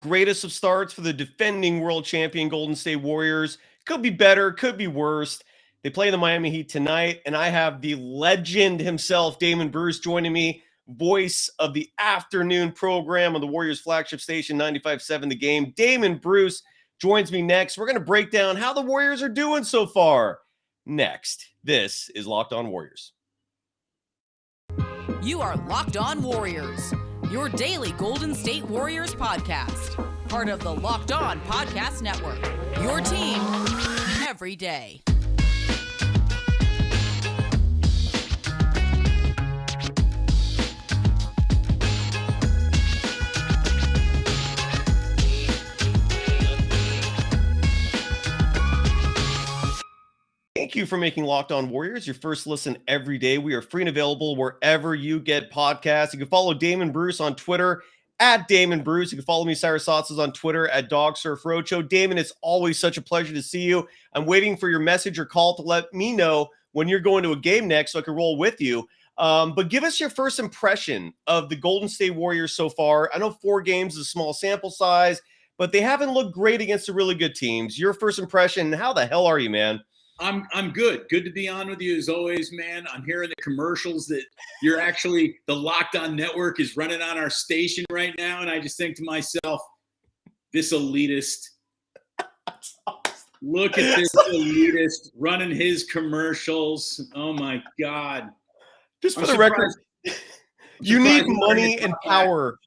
Greatest of starts for the defending world champion Golden State Warriors. Could be better, could be worse. They play the Miami Heat tonight, and I have the legend himself, Damon Bruce, joining me, voice of the afternoon program on the Warriors flagship station, 95.7 The Game. Damon Bruce joins me next. We're going to break down how the Warriors are doing so far. Next, this is Locked On Warriors. You are Locked On Warriors, your daily Golden State Warriors podcast. Part of the Locked On Podcast Network, your team every day. Thank you for making Locked On Warriors your first listen every day. We are free and available wherever you get podcasts. You can follow Damon Bruce on Twitter at Damon Bruce. You can follow me, Cyrus Saatsaz, on Twitter at DogSurfRoadshow. Damon, it's always such a pleasure to see you. I'm waiting for your message or call to let me know when you're going to a game next so I can roll with you. But give us your first impression of the Golden State Warriors so far. I know 4 games is a small sample size, but they haven't looked great against the really good teams. Your first impression, how the hell are you, man? I'm good. Good to be on with you as always, man. I'm hearing the commercials that you're actually, the Locked On Network is running on our station right now. And I just think to myself, this elitist, look at this elitist running his commercials. Oh my God. Just for the record, you need money and power.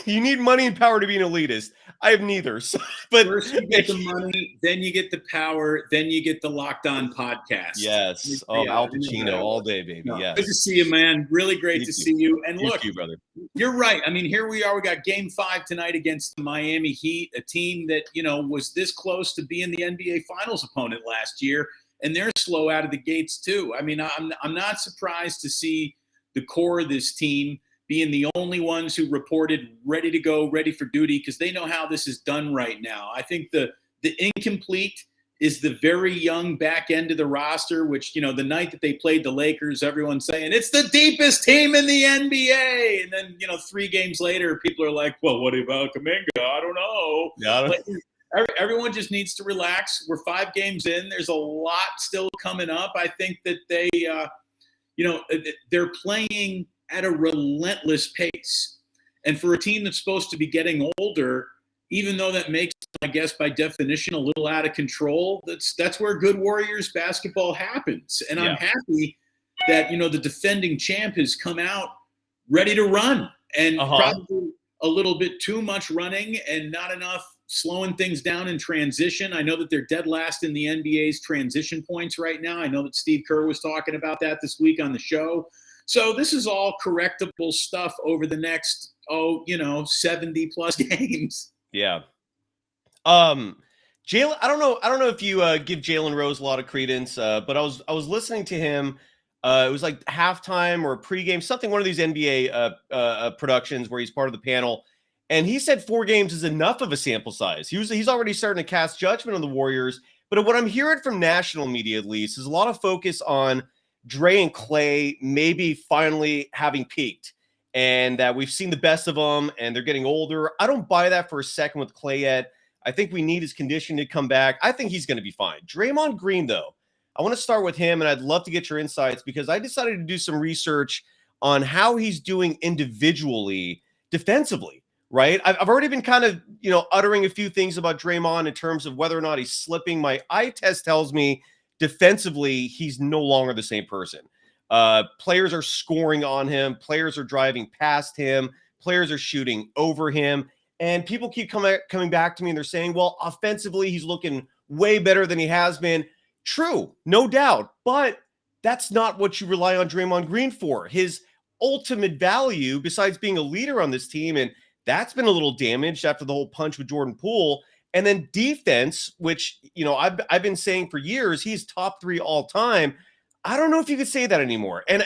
You need money and power to be an elitist. I have neither. So, but first you get the money, then you get the power, then you get the Locked On podcast. Yes. Oh, Al Pacino all day, baby. No, yes. Good to see you, man. Really great to see you. And look, you, brother. You're right. I mean, here we are. We got Game 5 tonight against the Miami Heat, a team that, was this close to being the NBA Finals opponent last year, and they're slow out of the gates too. I mean, I'm not surprised to see the core of this team being the only ones who reported ready to go, ready for duty, because they know how this is done right now. I think the incomplete is the very young back end of the roster, which, the night that they played the Lakers, everyone's saying, it's the deepest team in the NBA. And then, 3 games later, people are like, well, what about Kuminga? I don't know. Yeah. But everyone just needs to relax. We're 5 games in. There's a lot still coming up. I think that they, they're playing at a relentless pace. And for a team that's supposed to be getting older, even though that makes, I guess, by definition, a little out of control, that's where good Warriors basketball happens. And I'm happy that, the defending champ has come out ready to run, and probably a little bit too much running and not enough slowing things down in transition. I know that they're dead last in the NBA's transition points right now. I know that Steve Kerr was talking about that this week on the show. So this is all correctable stuff over the next, 70 plus games. Yeah. Jalen, I don't know if you give Jalen Rose a lot of credence, but I was listening to him. It was like halftime or pregame, something, one of these NBA productions where he's part of the panel. And he said 4 games is enough of a sample size. He's already starting to cast judgment on the Warriors. But what I'm hearing from national media, at least, is a lot of focus on Dre and Clay maybe finally having peaked, and that we've seen the best of them and they're getting older. I don't buy that for a second with Clay yet. I think we need his condition to come back. I think he's going to be fine. Draymond Green, though, I want to start with him, and I'd love to get your insights because I decided to do some research on how he's doing individually defensively, right? I've already been kind of, uttering a few things about Draymond in terms of whether or not he's slipping. My eye test tells me defensively, he's no longer the same person. Players are scoring on him. Players are driving past him. Players are shooting over him. And people keep coming back to me and they're saying, well, offensively, he's looking way better than he has been. True, no doubt. But that's not what you rely on Draymond Green for. His ultimate value, besides being a leader on this team, and that's been a little damaged after the whole punch with Jordan Poole. And then defense, which, I've been saying for years, he's top 3 all time. I don't know if you could say that anymore. And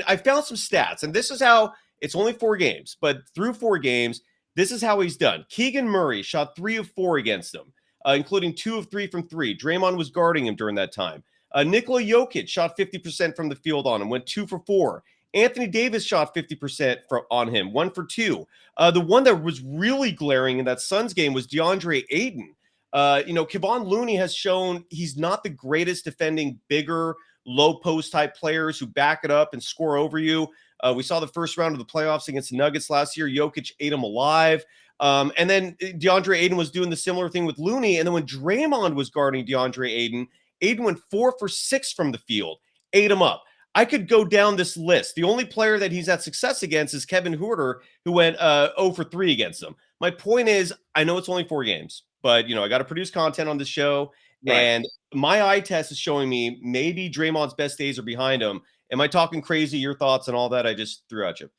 I found some stats, and this is how, it's only 4 games, but through 4 games, this is how he's done. Keegan Murray shot 3 of 4 against him, including 2 of 3 from 3. Draymond was guarding him during that time. Nikola Jokic shot 50% from the field on him, went 2 for 4. Anthony Davis shot 50% on him, 1 for 2. The one that was really glaring in that Suns game was DeAndre Ayton. Kevon Looney has shown he's not the greatest defending bigger, low post type players who back it up and score over you. We saw the first round of the playoffs against the Nuggets last year. Jokic ate him alive. And then DeAndre Ayton was doing the similar thing with Looney. And then when Draymond was guarding DeAndre Ayton, Ayton went 4 for 6 from the field, ate him up. I could go down this list. The only player that he's had success against is Kevin Huerter, who went 0 for 3 against him. My point is, I know it's only 4 games, but, I got to produce content on this show. Right. And my eye test is showing me maybe Draymond's best days are behind him. Am I talking crazy? Your thoughts and all that I just threw at you.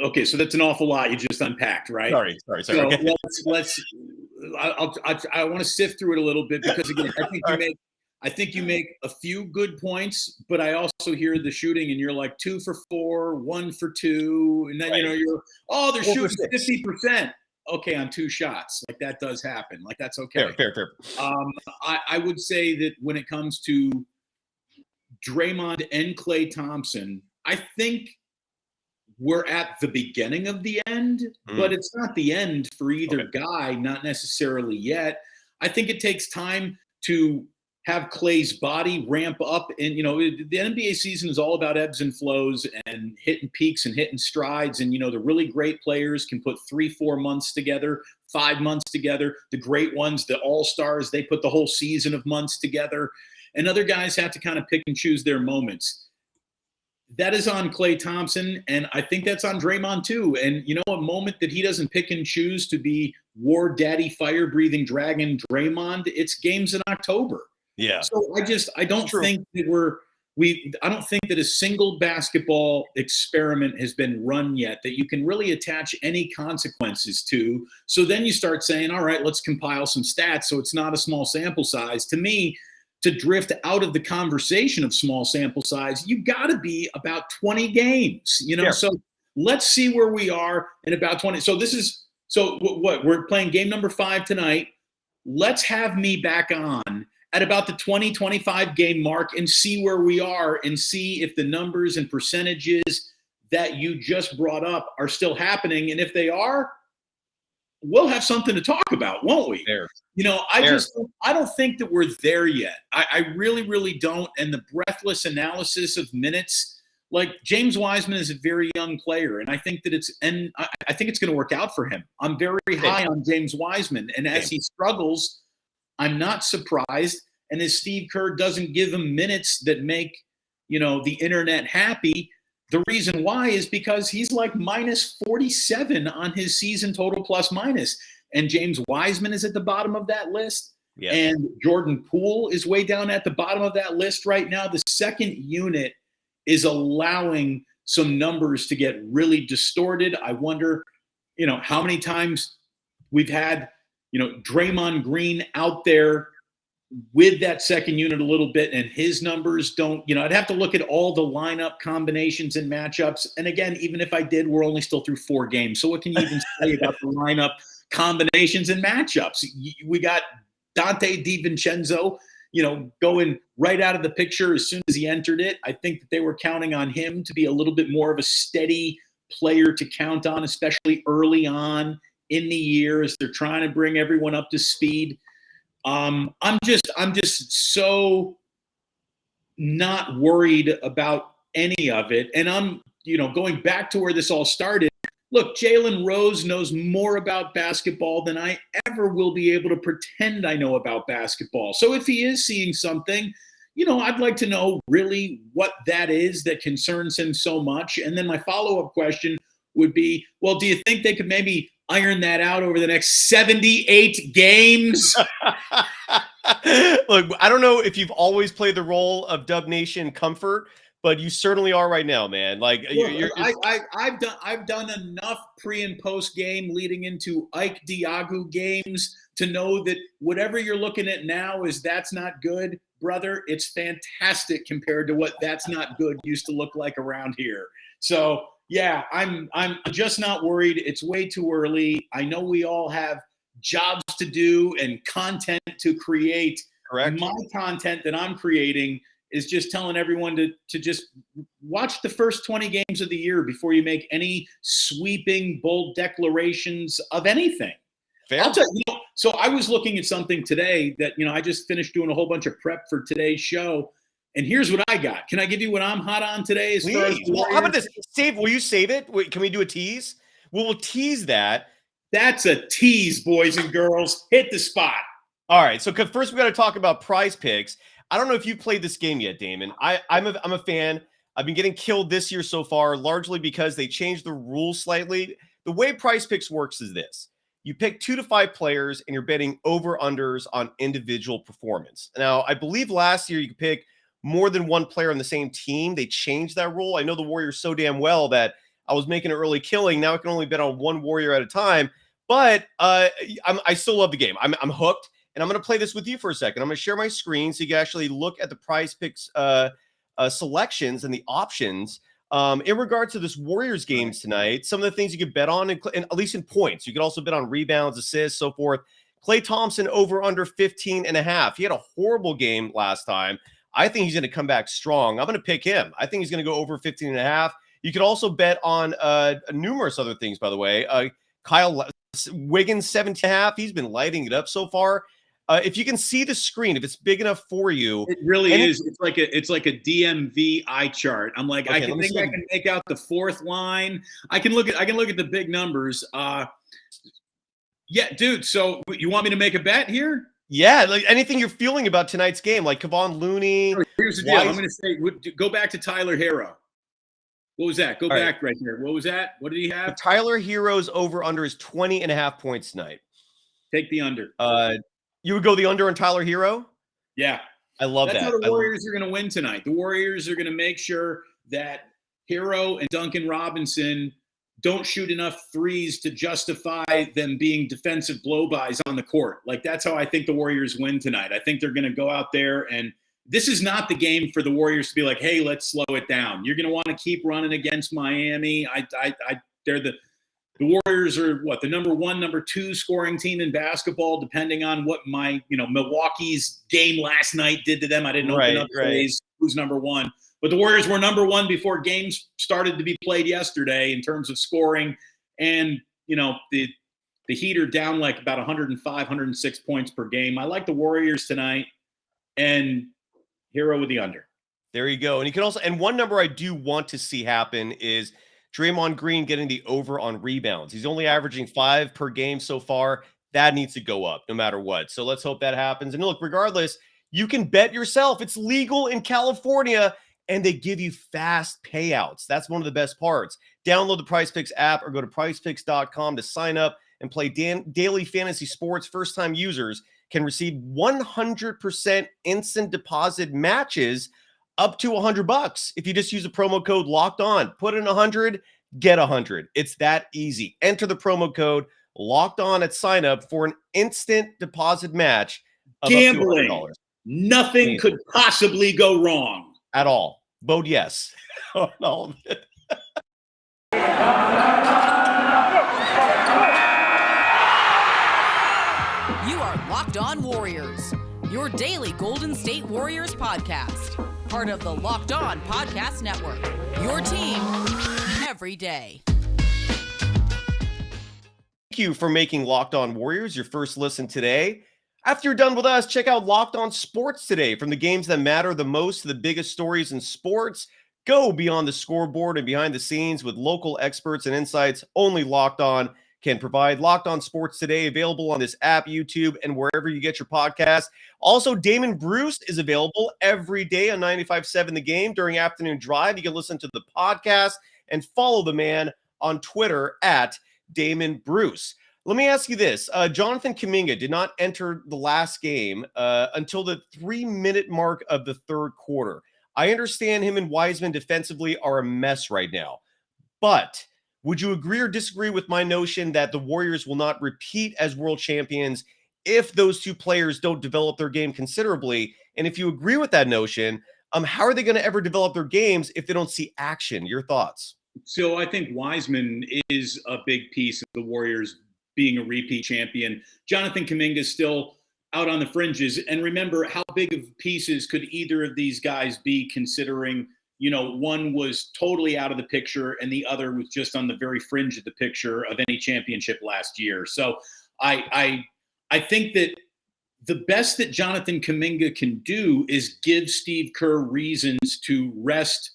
Okay, so that's an awful lot you just unpacked, right? Sorry. So I want to sift through it a little bit because, again, I think you make a few good points, but I also hear the shooting and you're like 2 for 4, 1 for 2. And then, right. They're shooting 50%. Okay, on 2 shots. Like that does happen. Like that's okay. Fair. I would say that when it comes to Draymond and Klay Thompson, I think we're at the beginning of the end, but it's not the end for either guy, not necessarily yet. I think it takes time to have Klay's body ramp up. And, the NBA season is all about ebbs and flows and hitting peaks and hitting strides. And, the really great players can put 3-4 months together, 5 months together. The great ones, the all-stars, they put the whole season of months together. And other guys have to kind of pick and choose their moments. That is on Klay Thompson, and I think that's on Draymond too. And, a moment that he doesn't pick and choose to be war daddy, fire-breathing dragon Draymond, it's games in October. Yeah. So I don't think that I don't think that a single basketball experiment has been run yet that you can really attach any consequences to. So then you start saying, all right, let's compile some stats so it's not a small sample size. To me, to drift out of the conversation of small sample size, you got to be about 20 games, Yeah. So let's see where we are in about 20. So what we're playing game number 5 tonight. Let's have me back on at about the 20-25 game mark and see where we are and see if the numbers and percentages that you just brought up are still happening. And if they are, we'll have something to talk about, won't we? Fair. I don't think that we're there yet. I really, really don't. And the breathless analysis of minutes, like James Wiseman is a very young player, and I think that I think it's going to work out for him. I'm very high on James Wiseman, and as he struggles, I'm not surprised. And as Steve Kerr doesn't give him minutes that make, the internet happy, the reason why is because he's like minus 47 on his season total plus minus. And James Wiseman is at the bottom of that list. Yes. And Jordan Poole is way down at the bottom of that list right now. The second unit is allowing some numbers to get really distorted. I wonder, how many times we've had, Draymond Green out there with that second unit a little bit, and his numbers don't, I'd have to look at all the lineup combinations and matchups. And again, even if I did, we're only still through 4 games. So what can you even say about the lineup combinations and matchups? We got Dante DiVincenzo, going right out of the picture as soon as he entered it. I think that they were counting on him to be a little bit more of a steady player to count on, especially early on in the year as they're trying to bring everyone up to speed. I'm just so not worried about any of it. And I'm, going back to where this all started. Look, Jalen Rose knows more about basketball than I ever will be able to pretend I know about basketball. So if he is seeing something, I'd like to know really what that is that concerns him so much. And then my follow-up question would be, well, do you think they could maybe iron that out over the next 78 games? Look, I don't know if you've always played the role of Dub Nation comfort, but you certainly are right now, man. Like I've done enough pre and post game leading into Ike Diagu games to know that whatever you're looking at now is that's not good, brother. It's fantastic compared to what that's not good used to look like around here. So yeah, I'm just not worried. It's way too early. I know we all have jobs to do and content to create. Correct. My content that I'm creating is just telling everyone to just watch the first 20 games of the year before you make any sweeping, bold declarations of anything. Fair. I'll tell you, so I was looking at something today that, I just finished doing a whole bunch of prep for today's show. And here's what I got. Can I give you what I'm hot on today? Well, how about this? Will you save it? Wait, can we do a tease? We'll tease that. That's a tease, boys and girls. Hit the spot. All right. So first we got to talk about PrizePicks. I don't know if you've played this game yet, Damon. I'm a fan. I've been getting killed this year so far, largely because they changed the rules slightly. The way PrizePicks works is this. You pick 2 to 5 players, and you're betting over-unders on individual performance. Now, I believe last year you could pick more than one player on the same team. They changed that rule. I know the Warriors so damn well that I was making an early killing. Now I can only bet on one Warrior at a time. But I still love the game. I'm hooked. And I'm going to play this with you for a second. I'm going to share my screen so you can actually look at the PrizePicks selections and the options. In regard to this Warriors games tonight, some of the things you could bet on, and at least in points. You could also bet on rebounds, assists, so forth. Klay Thompson over under 15.5. He had a horrible game last time. I think he's going to come back strong. I'm going to pick him. I think he's going to go over 15.5. You could also bet on numerous other things, by the way. Kyle Wiggins, 17.5. He's been lighting it up so far. If you can see the screen, if it's big enough for you, it really is. It's like a DMV eye chart. I'm like, okay, I can make out the fourth line. I can look at the big numbers. Yeah, dude. So you want me to make a bet here? Yeah, like anything you're feeling about tonight's game, like Kevon Looney. Here's the deal. I'm going to say, go back to Tyler Hero. What was that? Go back right here. What was that? What did he have? Tyler Hero's over under is 20.5 points tonight. Take the under. You would go the under on Tyler Hero? Yeah. I love that. That's how the Warriors are going to win tonight. The Warriors are going to make sure that Hero and Duncan Robinson don't shoot enough threes to justify them being defensive blow-bys on the court. Like, that's how I think the Warriors win tonight. I think they're going to go out there, and this is not the game for the Warriors to be like, hey, let's slow it down. You're going to want to keep running against Miami. They're the Warriors are the number 1, number 2 scoring team in basketball, depending on what Milwaukee's game last night did to them. I didn't open up plays who's number 1, but the Warriors were number 1 before games started to be played yesterday in terms of scoring. And, the Heat are down like about 105, 106 points per game. I like the Warriors tonight, and Hero with the under. There you go. And you can also, and one number I do want to see happen is Draymond Green getting the over on rebounds. He's only averaging 5 per game so far. That needs to go up no matter what. So let's hope that happens. And look, regardless, you can bet yourself. It's legal in California, and they give you fast payouts. That's one of the best parts. Download the PrizePicks app or go to prizepicks.com to sign up and play daily fantasy sports. First-time users can receive 100% instant deposit matches up to $100 if you just use the promo code Locked On. Put in 100, get 100. It's that easy. Enter the promo code Locked On at sign up for an instant deposit match of gambling. Up to $100. Nothing could possibly go wrong at all. Vote yes on all of it. You are Locked On Warriors, your daily Golden State Warriors podcast. Part of the Locked On Podcast Network, your team every day. Thank you for making Locked On Warriors your first listen today. After you're done with us, check out Locked On Sports today. From the games that matter the most to the biggest stories in sports, go beyond the scoreboard and behind the scenes with local experts and insights only Locked On can provide. Locked On Sports today, available on this app, YouTube, and wherever you get your podcasts. Also, Damon Bruce is available every day on 95.7 The Game during afternoon drive. You can listen to the podcast and follow the man on Twitter at Damon Bruce. Let me ask you this. Jonathan Kuminga did not enter the last game until the 3-minute mark of the third quarter. I understand him and Wiseman defensively are a mess right now, but would you agree or disagree with my notion that the Warriors will not repeat as world champions if those two players don't develop their game considerably? And if you agree with that notion, how are they going to ever develop their games if they don't see action? Your thoughts? So I think Wiseman is a big piece of the Warriors being a repeat champion. Jonathan Kuminga is still out on the fringes. And remember, how big of pieces could either of these guys be, considering, one was totally out of the picture and the other was just on the very fringe of the picture of any championship last year. So I think that the best that Jonathan Kuminga can do is give Steve Kerr reasons to rest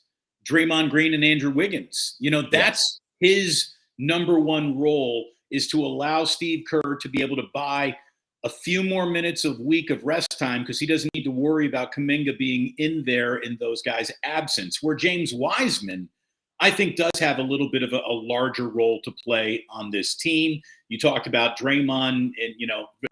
Draymond Green and Andrew Wiggins. That's his number one role, is to allow Steve Kerr to be able to buy a few more minutes a week of rest time, because he doesn't need to worry about Kuminga being in there in those guys' absence. Where James Wiseman, I think, does have a little bit of a larger role to play on this team. You talked about Draymond and,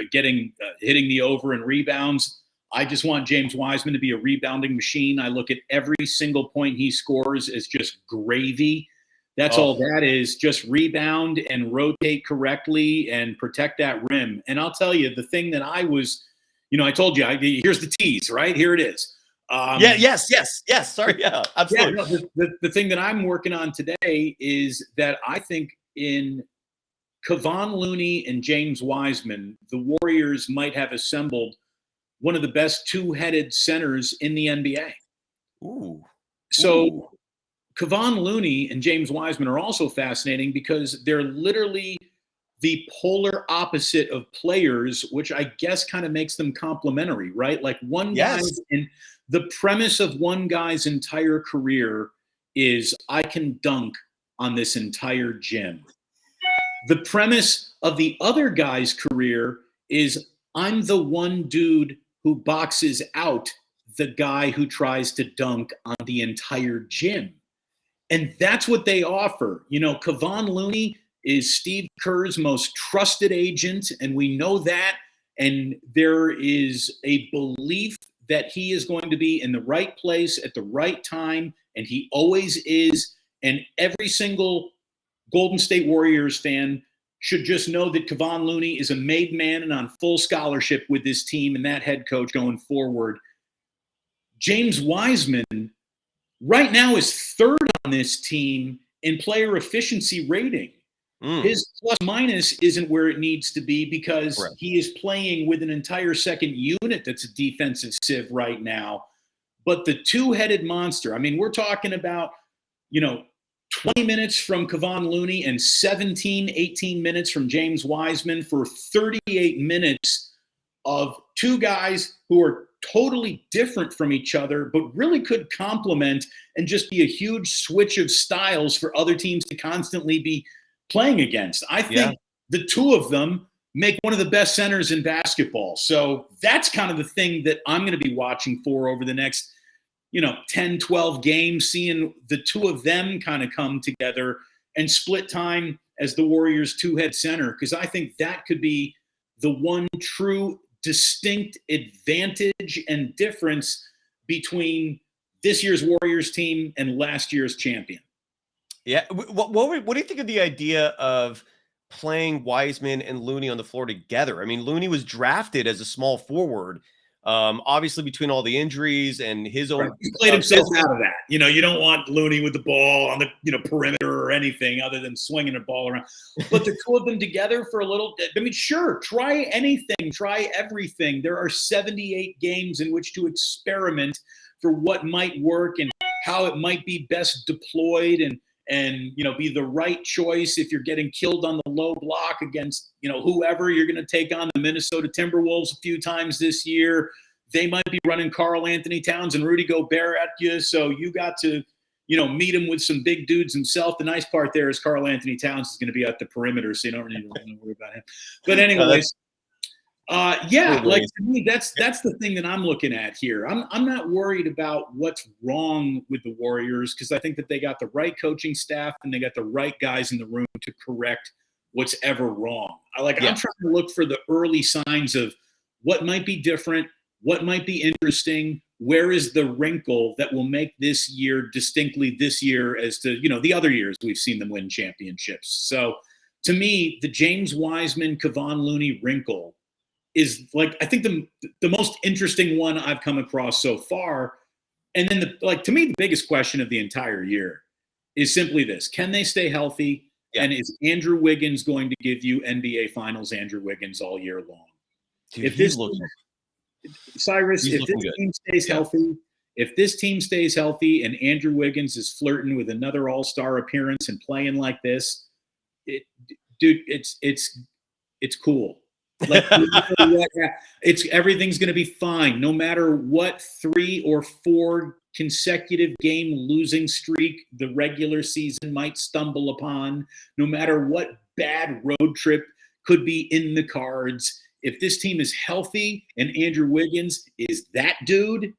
hitting the over and rebounds. I just want James Wiseman to be a rebounding machine. I look at every single point he scores as just gravy. That's all that is, just rebound and rotate correctly and protect that rim. And I'll tell you, the thing that I was, I told you, here's the tease, right? Here it is. Yes. Sorry. Yeah, absolutely. Yeah, the thing that I'm working on today is that I think in Kevon Looney and James Wiseman, the Warriors might have assembled one of the best two-headed centers in the NBA. Ooh. So Kevon Looney and James Wiseman are also fascinating because they're literally the polar opposite of players, which I guess kind of makes them complementary, right? Like one guy, and the premise of one guy's entire career is, I can dunk on this entire gym. The premise of the other guy's career is, I'm the one dude who boxes out the guy who tries to dunk on the entire gym. And that's what they offer. Kevon Looney is Steve Kerr's most trusted agent, and we know that. And there is a belief that he is going to be in the right place at the right time, and he always is. And every single Golden State Warriors fan should just know that Kevon Looney is a made man and on full scholarship with this team and that head coach going forward. James Wiseman right now is third on this team in player efficiency rating. His plus minus isn't where it needs to be, because he is playing with an entire second unit that's a defensive sieve right now. But the two-headed monster, I mean, we're talking about, 20 minutes from Kevon Looney and 18 minutes from James Wiseman for 38 minutes of two guys who are totally different from each other, but really could complement and just be a huge switch of styles for other teams to constantly be playing against. I think the two of them make one of the best centers in basketball. So that's kind of the thing that I'm going to be watching for over the next, 10, 12 games, seeing the two of them kind of come together and split time as the Warriors' two-head center, because I think that could be the one true distinct advantage and difference between this year's Warriors team and last year's champion. Yeah. What do you think of the idea of playing Wiseman and Looney on the floor together? I mean, Looney was drafted as a small forward, obviously between all the injuries and his own. He played himself out of that. You don't want Looney with the ball on the perimeter or anything other than swinging the ball around. But the two of them together for a little, I mean, sure, try anything, try everything. There are 78 games in which to experiment for what might work and how it might be best deployed and be the right choice if you're getting killed on the low block against, whoever. You're going to take on the Minnesota Timberwolves a few times this year. They might be running Karl Anthony Towns and Rudy Gobert at you. So you got to, meet him with some big dudes himself. The nice part there is Karl Anthony Towns is going to be at the perimeter, so you don't really need to worry about him. But anyways, like to me, that's the thing that I'm looking at here. I'm not worried about what's wrong with the Warriors, because I think that they got the right coaching staff and they got the right guys in the room to correct what's ever wrong. I'm trying to look for the early signs of what might be different, what might be interesting, where is the wrinkle that will make this year distinctly this year as to, the other years we've seen them win championships. So to me, the James Wiseman, Kevon Looney wrinkle is I think the most interesting one I've come across so far. And then to me, the biggest question of the entire year is simply this: can they stay healthy? Yeah. And is Andrew Wiggins going to give you NBA Finals Andrew Wiggins all year long? Dude, If this Cyrus, he's if looking this good. team stays healthy, if this team stays healthy and Andrew Wiggins is flirting with another All-Star appearance and playing like this, it's cool. Like, everything's going to be fine, no matter what 3 or 4 consecutive game losing streak the regular season might stumble upon, no matter what bad road trip could be in the cards. If this team is healthy and Andrew Wiggins is that dude,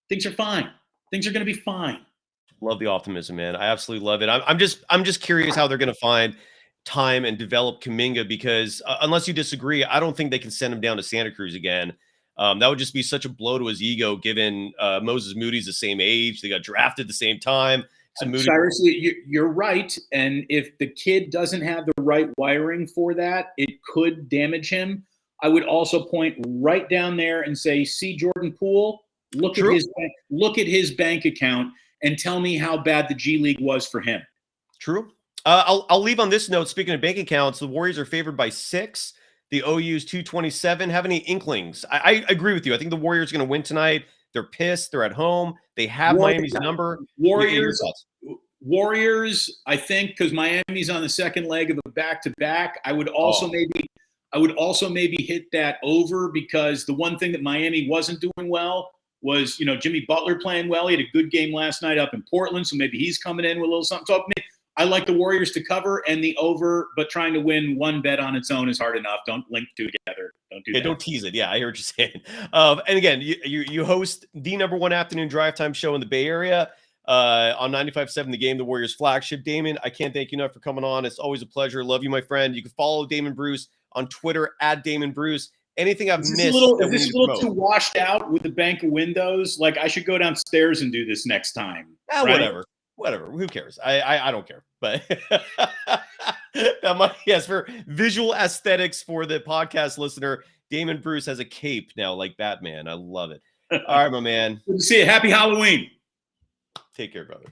things are fine. Things are going to be fine. Love the optimism, man. I absolutely love it. I'm just curious how they're going to find time and develop Kuminga, because unless you disagree, I don't think they can send him down to Santa Cruz again. That would just be such a blow to his ego, given Moses Moody's the same age. They got drafted at the same time. Cyrus, you're right. And if the kid doesn't have the right wiring for that, it could damage him. I would also point right down there and say, see Jordan Poole, look at his bank account and tell me how bad the G League was for him. True. I'll leave on this note. Speaking of bank accounts, the Warriors are favored by 6. The OU's 227. Have any inklings? I agree with you. I think the Warriors are going to win tonight. They're pissed. They're at home. They have Miami's number. Warriors, I think, because Miami's on the second leg of a back-to-back. I would also maybe hit that over, because the one thing that Miami wasn't doing well was, Jimmy Butler playing well. He had a good game last night up in Portland, so maybe he's coming in with a little something. So I like the Warriors to cover and the over, but trying to win one bet on its own is hard enough. Don't link two together. Don't do that. Don't tease it. Yeah, I hear what you're saying. And again, you host the #1 afternoon drive time show in the Bay Area on 95.7 The Game, the Warriors flagship. Damon, I can't thank you enough for coming on. It's always a pleasure. Love you, my friend. You can follow Damon Bruce on Twitter at Damon Bruce. Anything I've missed? Is this a little too washed out with the bank of windows? Like, I should go downstairs and do this next time. Right? Whatever. Who cares? I don't care. But yes, for visual aesthetics for the podcast listener, Damon Bruce has a cape now like Batman. I love it. All right, my man. Good to see you. Happy Halloween. Take care, brother.